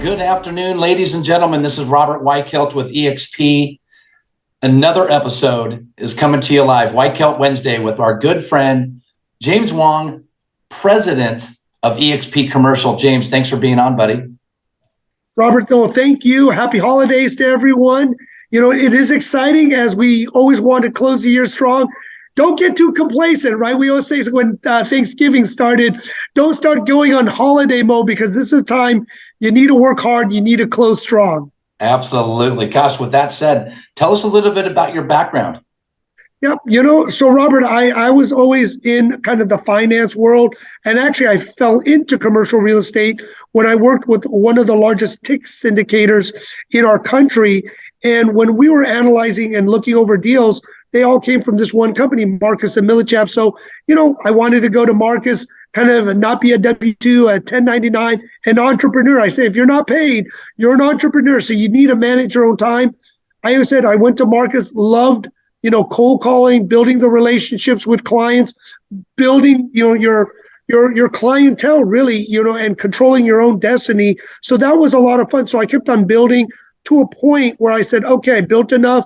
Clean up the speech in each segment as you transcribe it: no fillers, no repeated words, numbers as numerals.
Good afternoon, ladies and gentlemen. This is Robert Weichelt with eXp. Another episode is coming to you live, Weichelt Wednesday, with our good friend, James Huang, president of eXp Commercial. James, thanks for being on, buddy. Robert, though, thank you. Happy holidays to everyone. You know, it is exciting as we always want to close the year strong. Don't get too complacent, right? We always say when Thanksgiving started, don't start going on holiday mode because this is a time you need to work hard, you need to close strong. Absolutely. Gosh, with that said, tell us a little bit about your background. Yep. So Robert, I was always in kind of the finance world. And actually, I fell into commercial real estate when I worked with one of the largest TIC syndicators in our country. And when we were analyzing and looking over deals, they all came from this one company, Marcus and Millichap. So, I wanted to go to Marcus, kind of not be a W-2, a 1099, an entrepreneur. I say, if you're not paid, you're an entrepreneur. So you need to manage your own time. I always said I went to Marcus, loved cold calling, building the relationships with clients, building, your clientele really, and controlling your own destiny. So that was a lot of fun. So I kept on building to a point where I said, okay, I built enough.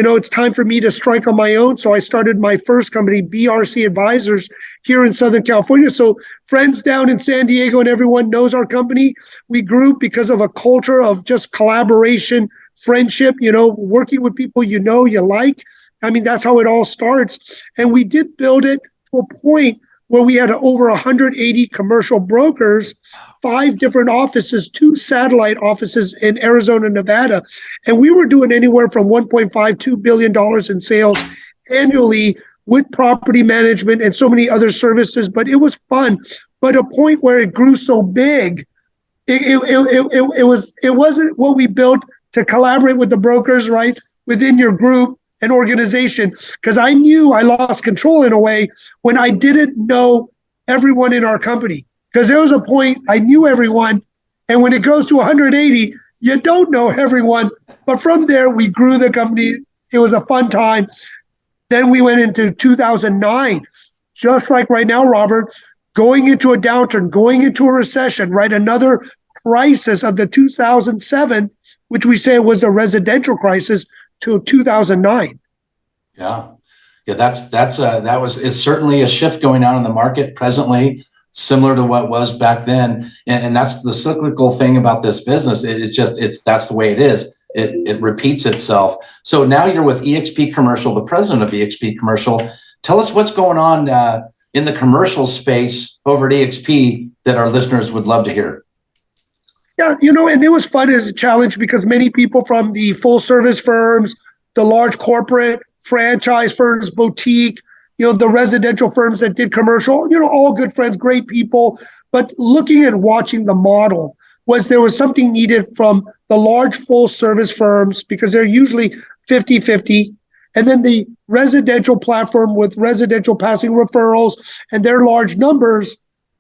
It's time for me to strike on my own. So I started my first company, BRC Advisors, here in Southern California. So friends down in San Diego and everyone knows our company. We grew because of a culture of just collaboration, friendship, working with people you like. I mean, that's how it all starts. And we did build it to a point where we had over 180 commercial brokers, 5 different offices, 2 satellite offices in Arizona, Nevada. And we were doing anywhere from $1.52 billion in sales annually with property management and so many other services. But it was fun. But a point where it grew so big, it wasn't what we built to collaborate with the brokers, right, within your group and organization, because I knew I lost control in a way when I didn't know everyone in our company. Because there was a point I knew everyone, and when it goes to 180, you don't know everyone. But from there, we grew the company. It was a fun time. Then we went into 2009, just like right now, Robert, going into a downturn, going into a recession, right? Another crisis of the 2007, which we say was the residential crisis, to 2009. Yeah, it's certainly a shift going on in the market presently, similar to what was back then. And that's the cyclical thing about this business. That's the way it is. It repeats itself. So now you're with eXp Commercial, the president of eXp Commercial. Tell us what's going on in the commercial space over at eXp that our listeners would love to hear. Yeah, and it was fun as a challenge because many people from the full service firms, the large corporate franchise firms, boutique, the residential firms that did commercial, all good friends, great people. But looking and watching the model there was something needed from the large full service firms because they're usually 50-50. And then the residential platform with residential passing referrals and their large numbers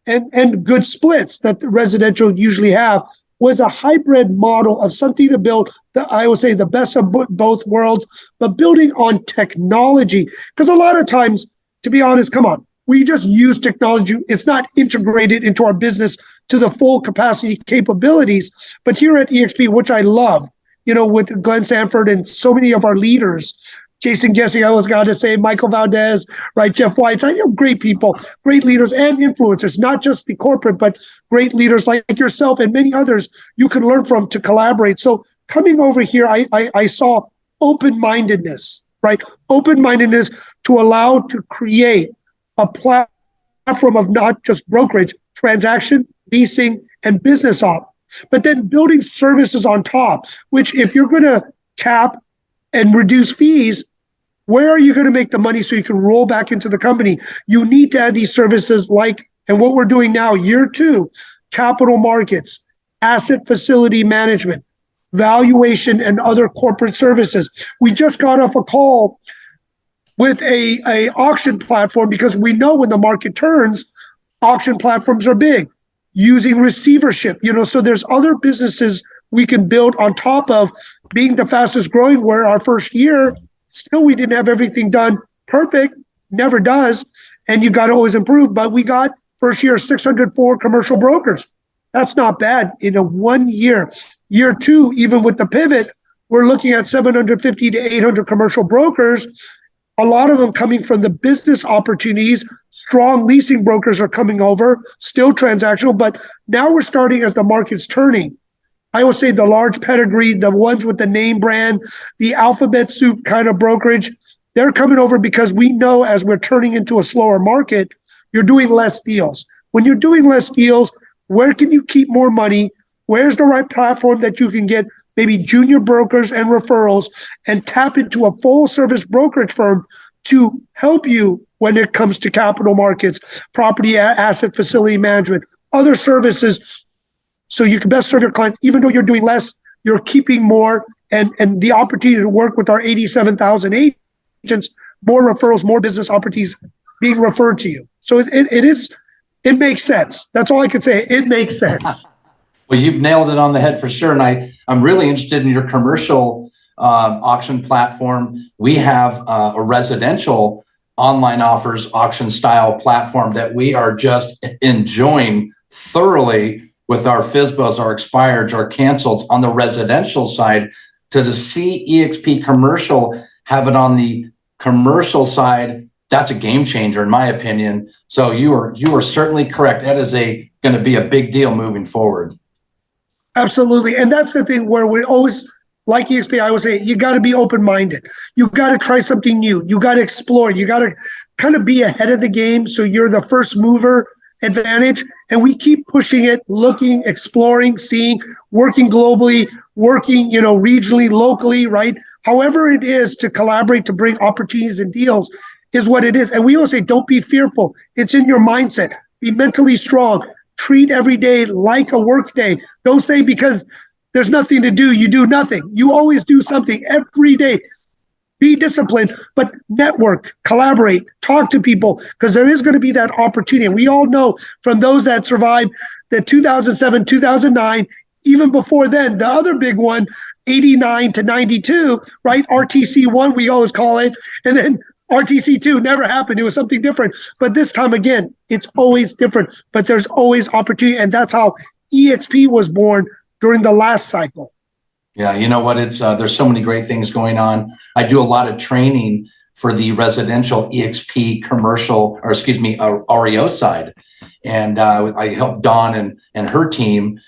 and good splits that the residential usually have was a hybrid model of something to build, I would say, the best of both worlds, but building on technology. Because a lot of times, to be honest, come on, we just use technology. It's not integrated into our business to the full capacity capabilities. But here at eXp, which I love, with Glenn Sanford and so many of our leaders, Jason Gesing, I always got to say, Michael Valdez, right, Jeff White, great people, great leaders and influencers, not just the corporate, but great leaders like yourself and many others you can learn from to collaborate. So coming over here, I saw open-mindedness, right? Open-mindedness to allow to create a platform of not just brokerage, transaction, leasing, and business op, but then building services on top, which if you're going to cap and reduce fees, where are you going to make the money so you can roll back into the company? You need to add these services and what we're doing now, year 2, capital markets, asset facility management, valuation, and other corporate services. We just got off a call with a auction platform because we know when the market turns, auction platforms are big, using receivership, so there's other businesses we can build on top of being the fastest growing, where our first year, still we didn't have everything done perfect, never does, and you got to always improve. But we got first year 604 commercial brokers. That's not bad. In a 1 year, year two, even with the pivot, we're looking at 750 to 800 commercial brokers. A lot of them coming from the business opportunities. Strong leasing brokers are coming over, still transactional, but now we're starting as the market's turning. I will say the large pedigree, the ones with the name brand, the alphabet soup kind of brokerage, they're coming over because we know as we're turning into a slower market, you're doing less deals. When you're doing less deals, where can you keep more money? Where's the right platform that you can get maybe junior brokers and referrals and tap into a full service brokerage firm to help you when it comes to capital markets, property asset facility management, other services, so you can best serve your clients. Even though you're doing less, you're keeping more, and the opportunity to work with our 87,000 agents, more referrals, more business opportunities being referred to you. So it makes sense. That's all I can say. It makes sense. Well, you've nailed it on the head for sure. And I'm really interested in your commercial auction platform. We have a residential online offers auction style platform that we are just enjoying thoroughly with our FISBOs, our expireds, our canceleds on the residential side. To see EXP commercial have it on the commercial side, that's a game changer in my opinion. So you are certainly correct. That is going to be a big deal moving forward. Absolutely. And that's the thing where we always, like EXP, I always say, you got to be open-minded. You got to try something new. You got to explore. You got to kind of be ahead of the game. So you're the first mover advantage. And we keep pushing it, looking, exploring, seeing, working globally, working, regionally, locally, right? However it is to collaborate, to bring opportunities and deals is what it is. And we always say, don't be fearful. It's in your mindset. Be mentally strong. Treat every day like a work day. Don't say because there's nothing to do, you do nothing. You always do something every day. Be disciplined, but network, collaborate, talk to people, because there is going to be that opportunity. And we all know from those that survived the 2007, 2009, even before then, the other big one, 89 to 92, right? RTC1, we always call it. And then RTC2 never happened. It was something different. But this time, again, it's always different. But there's always opportunity. And that's how EXP was born during the last cycle. Yeah, you know what? There's so many great things going on. I do a lot of training for the residential EXP commercial, or excuse me, REO side. And I help Dawn and her team.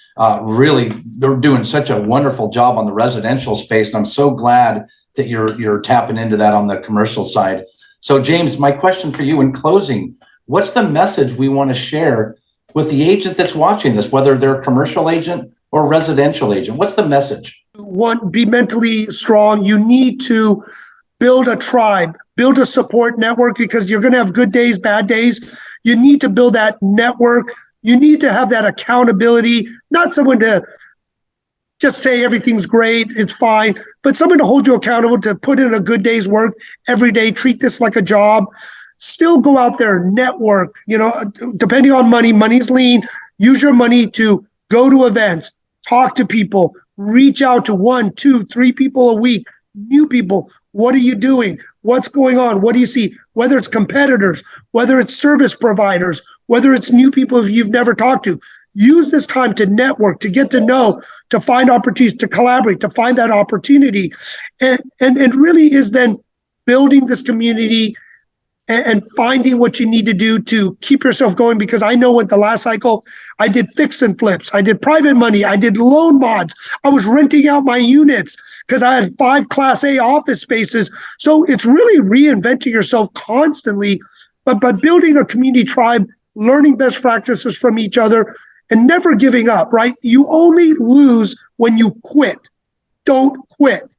Really, they're doing such a wonderful job on the residential space. And I'm so glad that you're tapping into that on the commercial side. So James, my question for you in closing, what's the message we want to share with the agent that's watching this, whether they're a commercial agent or residential agent? What's the message? One, be mentally strong. You need to build a tribe, build a support network, because you're going to have good days, bad days. You need to build that network. You need to have that accountability, not someone to just say everything's great, it's fine, but someone to hold you accountable, to put in a good day's work every day, treat this like a job. Still go out there, network, depending on money, money's lean. Use your money to go to events, talk to people, reach out to 1, 2, 3 people a week, new people. What are you doing? What's going on? What do you see? Whether it's competitors, whether it's service providers, whether it's new people you've never talked to. Use this time to network, to get to know, to find opportunities, to collaborate, to find that opportunity. And it really is then building this community and finding what you need to do to keep yourself going. Because I know with the last cycle, I did fix and flips, I did private money, I did loan mods, I was renting out my units because I had 5 Class A office spaces. So it's really reinventing yourself constantly, but building a community tribe, learning best practices from each other, and never giving up, right? You only lose when you quit. Don't quit.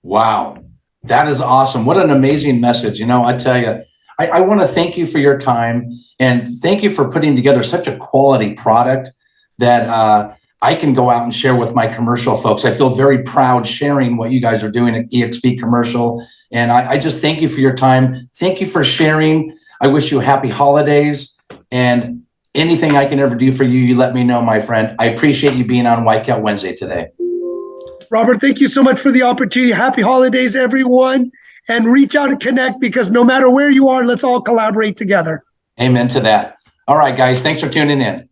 Wow. That is awesome. What an amazing message. I tell you, I want to thank you for your time, and thank you for putting together such a quality product that I can go out and share with my commercial folks. I feel very proud sharing what you guys are doing at EXP Commercial. And I just thank you for your time. Thank you for sharing. I wish you happy holidays, and anything I can ever do for you, you let me know, my friend. I appreciate you being on Weichelt Wednesday today. Robert, thank you so much for the opportunity. Happy holidays, everyone. And reach out and connect, because no matter where you are, let's all collaborate together. Amen to that. All right, guys, thanks for tuning in.